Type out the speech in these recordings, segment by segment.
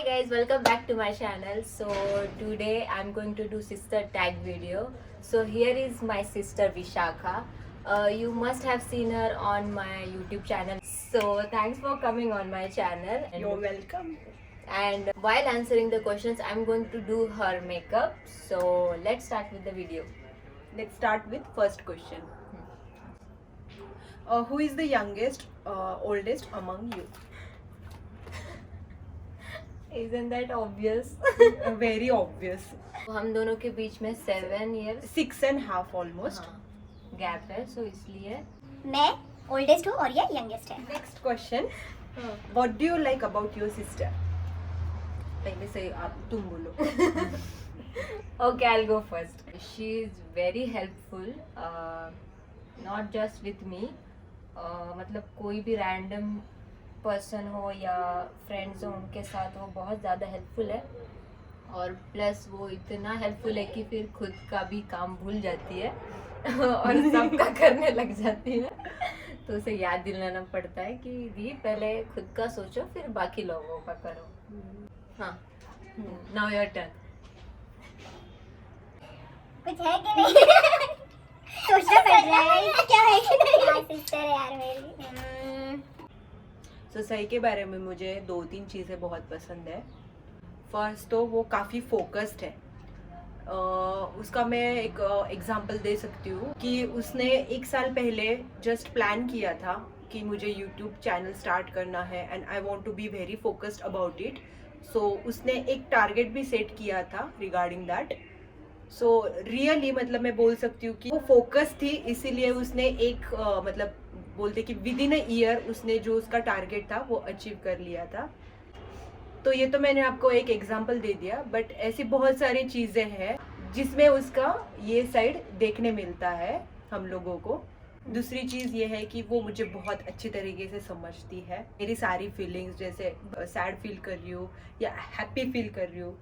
guys, welcome back to my channel. So today I'm going to do sister tag video. So here is my sister Vishakha. You must have seen her on my YouTube channel. So thanks for coming on my channel. You're welcome. And while answering the questions, I'm going to do her makeup. So let's start with the video. Let's start with first question. Who is the youngest, oldest among you? Isn't that obvious? Very obvious. हम दोनों के बीच में 7 years 6.5 almost. Gap है, so इसलिए मैं oldest हूँ और ये यंगेस्ट है. Next question. What do you like about your sister? पहले से आप तुम बोलो. Okay, I'll go first. She is very helpful, not just with me. मतलब कोई भी रैंडम पर्सन हो या फ्रेंड्स हो उनके साथ वो बहुत ज़्यादा हेल्पफुल है. और प्लस वो इतना हेल्पफुल है कि फिर खुद का भी काम भूल जाती है और सबका करने लग जाती है. तो उसे याद दिलाना पड़ता है कि दी पहले खुद का सोचो फिर बाकी लोगों का करो. हाँ, नाउ योर टर्न. कुछ है कि नहीं? सोचना पड़ रहा है क्या है कि नहीं. यार सिस्टर है यार मेरी. तो सही के बारे में मुझे 2-3 चीज़ें बहुत पसंद है. फर्स्ट तो वो काफ़ी फोकस्ड है. उसका मैं एक एग्जांपल दे सकती हूँ कि उसने 1 साल पहले जस्ट प्लान किया था कि मुझे यूट्यूब चैनल स्टार्ट करना है and I want to be very focused about it. So उसने एक टारगेट भी सेट किया था रिगार्डिंग दैट. सो रियली मतलब मैं बोल सकती हूँ कि वो फोकस थी, इसीलिए उसने एक मतलब बोलते कि विद इन अ ईयर उसने जो उसका टारगेट था वो अचीव कर लिया था. तो ये तो मैंने आपको एक एग्जांपल दे दिया, बट ऐसी बहुत सारी चीज़ें हैं जिसमें उसका ये साइड देखने मिलता है हम लोगों को. दूसरी चीज़ ये है कि वो मुझे बहुत अच्छी तरीके से समझती है. मेरी सारी फीलिंग्स जैसे सैड फील कर रही हूँ या हैप्पी फील कर रही हूँ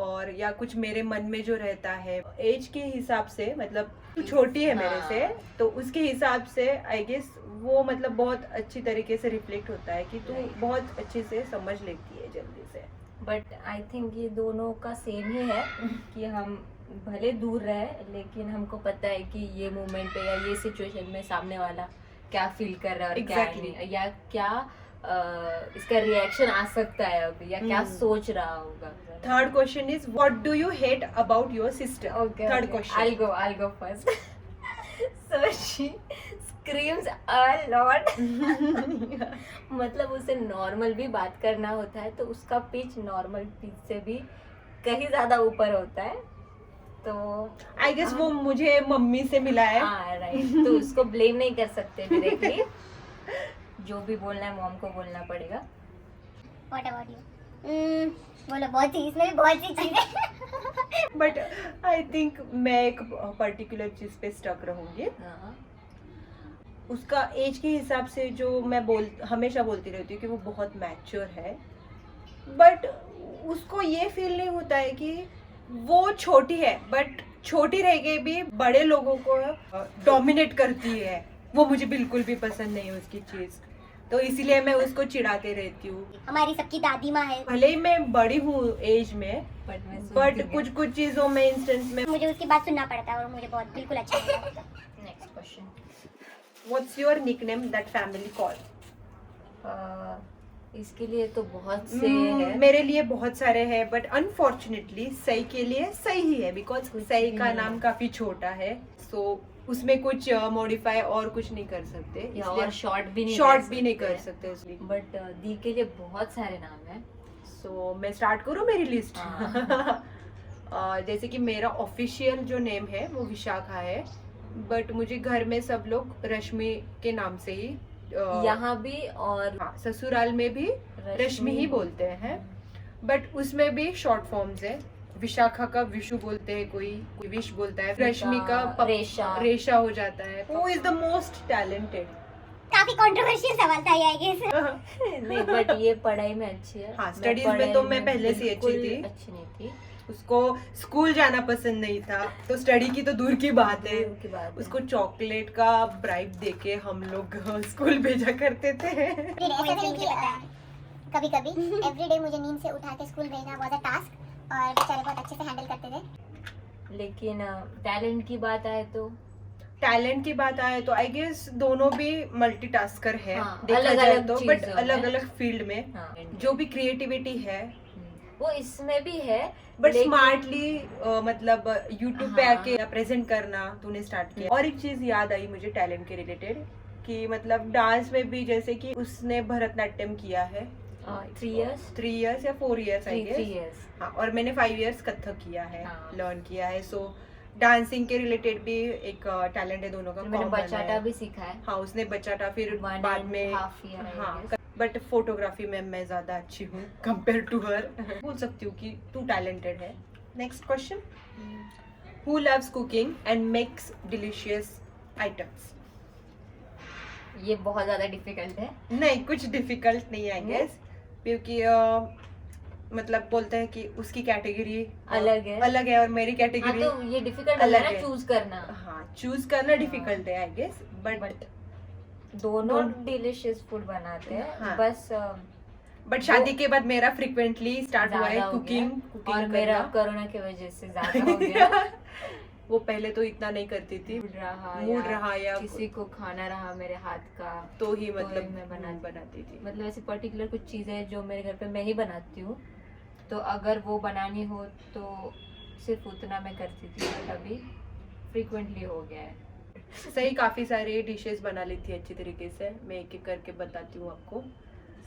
और या कुछ मेरे मन में जो रहता है एज के हिसाब से, मतलब छोटी है मेरे से, तो उसके हिसाब से आई गेस वो मतलब बहुत अच्छी तरीके से रिफ्लेक्ट होता है कि तू बहुत अच्छे से समझ लेती है जल्दी से. बट आई थिंक ये दोनों का सेम ही है कि हम भले दूर रहे लेकिन हमको पता है कि ये मोमेंट पे या ये सिचुएशन में सामने वाला क्या फील कर रहा है और क्या नहीं, या क्या इसका रिएक्शन आ सकता है अभी, या क्या सोच रहा होगा. Third question is what do you hate about your sister. Okay, third okay. Question. I'll go first. So she screams a lot. मतलब उसे नॉर्मल भी बात करना होता है तो उसका पिच नॉर्मल पिच से भी कहीं ज्यादा ऊपर होता है. तो आई गेस वो मुझे मम्मी से मिला है. हाँ राइट. तो उसको ब्लेम नहीं कर सकते डायरेक्टली. जो भी बोलना है मॉम को बोलना पड़ेगा. What about you? बोलो. बहुत सी इसमें भी बहुत सी चीजें. बट आई थिंक मैं एक पर्टिकुलर चीज पे स्टक रहूंगी. उसका एज के हिसाब से जो मैं हमेशा बोलती रहती हूँ कि वो बहुत मैच्योर है, बट उसको ये फील नहीं होता है कि वो छोटी है, बट छोटी रह के भी बड़े लोगों को डोमिनेट करती है. वो मुझे बिल्कुल भी पसंद नहीं है उसकी चीज, तो इसीलिए मैं उसको चिढ़ाते रहती हूँ. हमारी सबकी दादी माँ है. भले ही मैं बड़ी हूँ एज में, बट कुछ चीजों में इंस्टेंस में मुझे उसकी बात सुनना पड़ता है और मुझे बहुत बिल्कुल अच्छा नहीं लगता. Next question. What's your nickname that family call. इसके लिए तो बहुत से हैं. मेरे लिए बहुत सारे हैं, बट अनफॉर्चुनेटली सई के लिए सही ही है, बिकॉज सई का नाम काफी छोटा है. सो उसमें कुछ मॉडिफाई और कुछ नहीं कर सकते, या और शॉर्ट भी नहीं कर सकते उसमें. बट दी के लिए बहुत सारे नाम हैं. सो मैं स्टार्ट करूँ मेरी लिस्ट. जैसे कि मेरा ऑफिशियल जो नेम है वो विशाखा है, बट मुझे घर में सब लोग रश्मि के नाम से ही, यहाँ भी और ससुराल में भी रश्मि ही बोलते हैं. बट उसमें भी शॉर्ट फॉर्म्स है. विशाखा का विशु बोलते हैं, कोई विश बोलता है. रश्मि का रेशा हो जाता है. Who is the most talented. काफी कंट्रोवर्शियल सवाल था ये आई गेस. नहीं, बट ये पढ़ाई में अच्छी है. हाँ, स्टडीज में तो मैं पहले से अच्छी नहीं थी. उसको स्कूल जाना पसंद नहीं था, तो स्टडी की तो दूर की बात है. उसको चॉकलेट का ब्राइब देके हम लोग स्कूल भेजा करते थे. कभी कभी एवरीडे मुझे नींद से उठा के स्कूल भेजना वाज अ टास्क और बेचारे बहुत अच्छे से हैंडल करते थे। लेकिन टैलेंट की बात आए तो टैलेंट की बात आए तो आई गेस दोनों भी मल्टीटास्कर है, हाँ, देखा जाए अलग-अलग तो, बट चीज़ों में। अलग अलग फील्ड में हाँ, जो भी क्रिएटिविटी है वो इसमें भी है, बट लेकिन- स्मार्टली मतलब यूट्यूब पे हाँ। आके प्रेजेंट करना तूने स्टार्ट किया। और एक चीज याद आई मुझे टैलेंट के रिलेटेड कि मतलब डांस में भी जैसे कि उसने भरतनाट्यम किया है 3 years 3 years या 4 years आई 3 गेस। years हाँ, और मैंने 5 years कथक किया है, हाँ। लर्न किया है। सो डांसिंग के रिलेटेड भी एक टैलेंट है दोनों का। मैंने common बचाटा है। भी सीखा है हाँ, उसने बचाटा, फिर 1.5 बाद में year I हाँ, guess। बट फोटोग्राफी में मैं ज्यादा अच्छी हूँ कंपेयर टू हर। बोल सकती हूँ कि तू टैलेंटेड है। Next question, who loves cooking and makes delicious items? ये बहुत ज्यादा डिफिकल्ट है। नहीं, कुछ डिफिकल्ट नहीं है गेस, क्योंकि मतलब बोलते हैं कि उसकी कैटेगरी अलग है और मेरी हाँ, कैटेगरी तो ये डिफिकल्ट अलग है है। ना चूज करना, हाँ, चूज करना डिफिकल्ट है आई गेस, बट दोनों डिलीशियस फूड बनाते हैं। हाँ। बस शादी के बाद मेरा फ्रिक्वेंटली स्टार्ट हुआ है ज्यादा हो कुकिंग गया। और मेरा कोरोना की वजह से ज्यादा हो गया। वो पहले तो इतना नहीं करती थी, मूड रहा या किसी को खाना रहा मेरे हाथ का तो ही तो मतलब मैं बनाती थी। मतलब ऐसी पर्टिकुलर कुछ चीजें जो मेरे घर पे मैं ही बनाती हूँ, तो अगर वो बनानी हो तो सिर्फ उतना मैं करती थी, बट अभी फ्रीक्वेंटली हो गया है। सही काफी सारे डिशेस बना लेती है अच्छी तरीके से, मैं एक एक करके बताती हूँ आपको।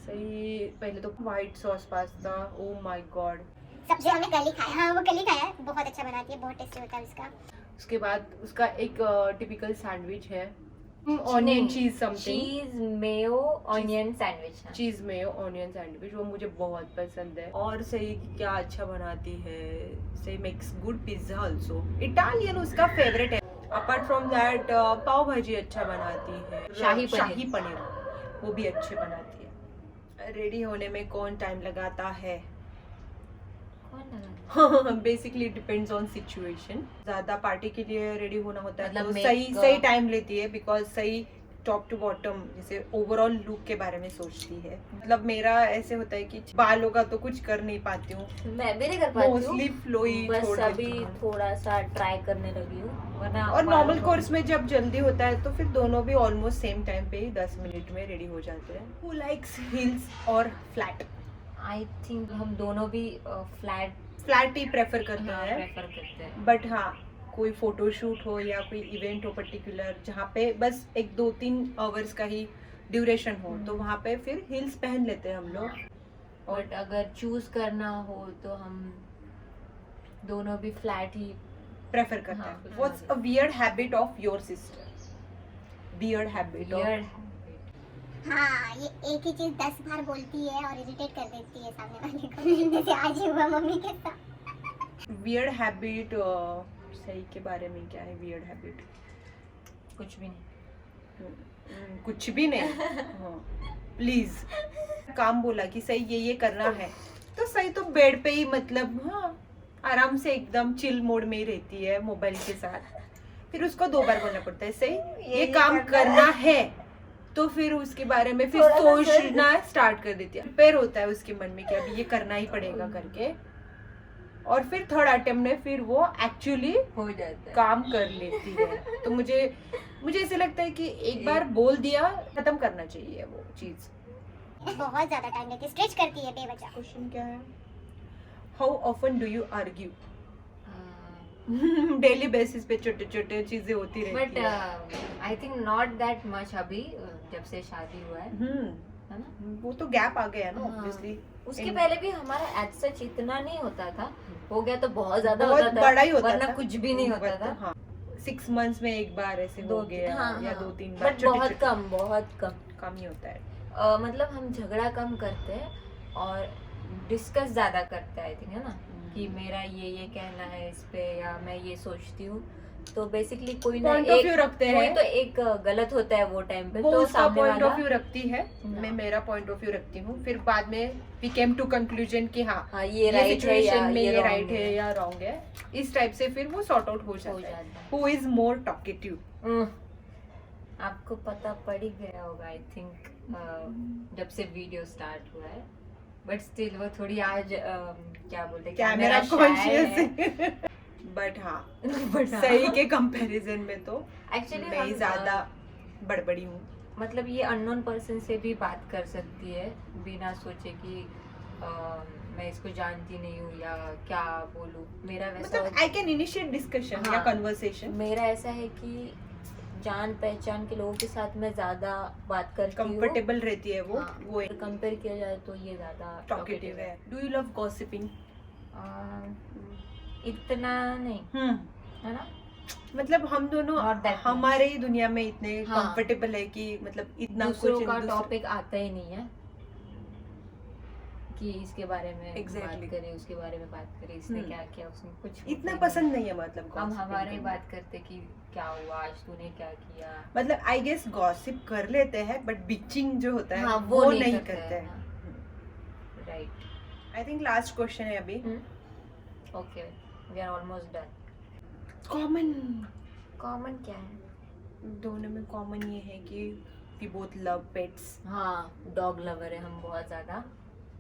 सही पहले तो white sauce pasta, oh my God, सबसे हमने कल ही खाया। हाँ, वो कल ही खाया है, बहुत अच्छा बनाती है, बहुत टेस्टी होता है उसका। उसके बाद उसका एक टिपिकल सैंडविच है, ऑनियन चीज समथिंग, चीज मेयो ऑनियन सैंडविच। चीज में ऑनियन सैंडविच, वो मुझे बहुत पसंद है। और सही क्या अच्छा बनाती है, सही makes good pizza also, Italian उसका फेवरेट है। अपार्ट फ्रॉम दैट पाव भाजी अच्छा बनाती है, शाही पनीर वो भी अच्छे बनाती है। रेडी होने में कौन टाइम लगाता है? Basically depends on situation. ज्यादा पार्टी के लिए रेडी होना होता है मतलब तो सही टाइम लेती है, बिकॉज सही टॉप टू बॉटम जैसे ओवरऑल लुक के बारे में सोचती है। मतलब मेरा ऐसे होता है कि बालों का तो कुछ कर नहीं पाती हूँ, मैं भी नहीं कर पाती हूँ, मोस्टली फ्लोई बस छोड़ अभी देती हूँ। थोड़ा सा ट्राई करने लगी हूँ, वरना और बालों नॉर्मल को- कोर्स में जब जल्दी होता है तो फिर दोनों भी ऑलमोस्ट सेम टाइम पे ही 10 मिनट में रेडी हो जाते हैं। हु लाइक्स हील्स और फ्लैट? आई थिंक हम दोनों भी फ्लैट ही प्रेफर करते हैं, प्रेफर करते हैं। बट हाँ, कोई फोटोशूट हो या कोई इवेंट हो पर्टिकुलर जहाँ पे बस 1-2-3 आवर्स का ही ड्यूरेशन हो, तो वहाँ पे फिर हील्स पहन लेते हैं हम लोग। बट अगर चूज करना हो तो हम दोनों भी फ्लैट ही प्रेफर करते हाँ, हैं। What's a weird habit of your sister? Weird habit weird हाँ, ये एक ही चीज 10 बार बोलती है और इरिटेट कर देती है सामने वाले को। जैसे आज ही हुआ मम्मी के साथ। वियर्ड हैबिट सही के बारे में क्या है? वियर्ड हैबिट कुछ भी नहीं। कुछ भी नहीं। प्लीज काम बोला कि सही ये करना है तो सही तो बेड पे ही मतलब हाँ आराम से एकदम चिल मोड में ही रहती है मोबाइल के साथ। फिर उसको 2 बार बोलना पड़ता है सही ये काम करना है, तो फिर उसके बारे में फिर सोचना स्टार्ट कर देती है। प्रिपेयर होता है उसके मन में कि अभी ये करना ही पड़ेगा करके, और फिर थर्ड अटेम्प्ट में फिर वो एक्चुअली हो जाता है। काम कर लेती है। तो मुझे ऐसे लगता है कि एक बार बोल दिया खत्म करना चाहिए वो चीज। बहुत ज्यादा टाइम लेती है, स्ट्रेच करती है बेवजह। क्वेश्चन क्या है? How often do you argue? हाँ। डेली बेसिस पे छोटे छोटे चीजें होती बट रहती है। I think not that much अभी, जब से शादी हुआ है है ना। वो तो गैप आ गया ना हाँ। ऑब्वियसली। उसके पहले भी हमारा एज सच इतना नहीं होता था, हो गया तो बहुत ज्यादा बहुत होता था, बड़ा ही होता वरना था। कुछ भी नहीं होता था। हाँ, 6 months में एक बार ऐसे हो गया या 2-3 बार, बट बहुत कम कम ही होता है। मतलब हम झगड़ा कम करते हैं और डिस्कस ज्यादा करते हैं आई थिंक, है ना, कि मेरा ये कहना है इस पे, या मैं ये सोचती हूँ, तो बेसिकली कोई ना पॉइंट ऑफ व्यू रखते हैं। कोई तो एक गलत होता है वो टाइम पे, वो तो उसका सामने पॉइंट ऑफ वाला व्यू रखती है, मैं मेरा पॉइंट ऑफ व्यू रखती हूँ, फिर बाद में वी केम टू कंक्लूजन कि हाँ ये राइट है या सिचुएशन में ये wrong राइट है या रॉन्ग है, इस टाइप से फिर वो सॉर्ट आउट हो जाता है। Who is more talkative? आपको पता पड़ ही गया होगा आई थिंक, जब से वीडियो स्टार्ट हुआ है बट स्टिल वो थोड़ी आज क्या बोलते कैमरा कॉन्शियस है। बट हाँ बट सही के कंपैरिजन में तो एक्चुअली मैं ही ज्यादा बड़बड़ी हूँ। मतलब ये अननोन पर्सन से भी बात कर सकती है बिना सोचे कि मैं इसको जानती नहीं हूँ या क्या बोलूँ। मेरा वैसा मतलब आई कैन इनिशिएट डिस्कशन या हाँ। कन्वर्सेशन। मेरा ऐसा है कि जान पहचान के लोगों के साथ मैं ज्यादा बात करती हूँ, कंफर्टेबल रहती है वो। हाँ, वो कंपेयर किया जाए तो ये ज्यादा टॉकेटिव है। Do you love gossiping? इतना नहीं है ना। मतलब हम दोनों Not that much. हमारे ही दुनिया में इतने हाँ। कंफर्टेबल है कि मतलब इतना दूसरों कुछ का टॉपिक आता ही नहीं है कि इसके बारे में Exactly. बात करें, उसके बारे में बात करें, इसने क्या किया, उसने कुछ इतना नहीं। पसंद नहीं है मतलब हम gossiping हमारे ही करना। बात करते कि क्या हुआ आज, तूने क्या किया। मतलब आई गेस गॉसिप कर लेते हैं बट बिचिंग जो होता है हाँ, वो नहीं करते हैं। हैं। Right. I think last question है अभी। Okay, we are almost done. Common common क्या है? दोनों में कॉमन ये है कि वी बोथ लव पेट्स। हाँ, डॉग लवर है हम बहुत ज्यादा।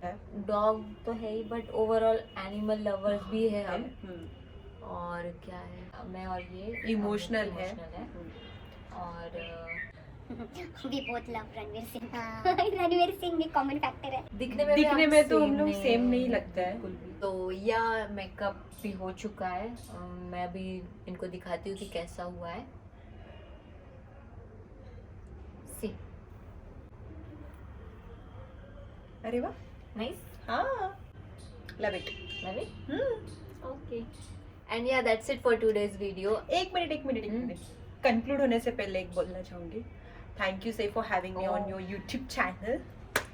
है। डॉग तो है ही बट ओवरऑल एनिमल लवर्स भी है हम। हम्म। और क्या है, मैं और ये इमोशनल है। और we both love Ranveer Singh. Ranveer Singh भी कॉमन फैक्टर है। दिखने में तो हम लोग सेम नहीं लगता है। बिल्कुल भी। तो या मेकअप भी हो चुका है, मैं भी इनको दिखाती हूँ कि कैसा हुआ है। सी, अरे वाह, नाइस, हाँ, love it. Love it. Okay, and yeah that's it for today's video. एक मिनट कंक्लूड होने से पहले एक बोलना चाहूंगी। Thank you Sai for having me on your YouTube channel.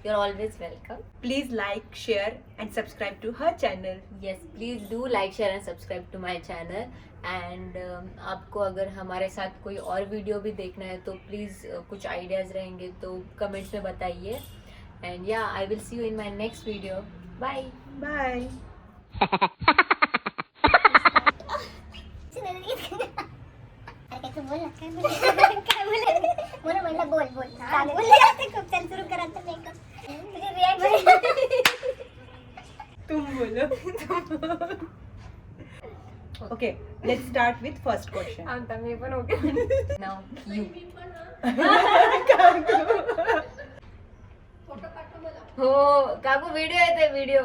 You are always welcome. Please like, share and subscribe to her channel. Yes, please do like, share and subscribe to my channel. And आपको अगर हमारे साथ कोई और video भी देखना है तो प्लीज़ कुछ आइडियाज़ रहेंगे तो कमेंट्स में बताइए। एंड या I will see you in my next video. Bye bye. अरे बोल काय बोल म्हणलं बोल चालेल खूप चल सुरू करा आता मेकअप तुझे रिॲक्शन तुम बोलो। Okay, let's start with first question. आता मी पण ओके नाउ यू हो काकू व्हिडिओ येते व्हिडिओ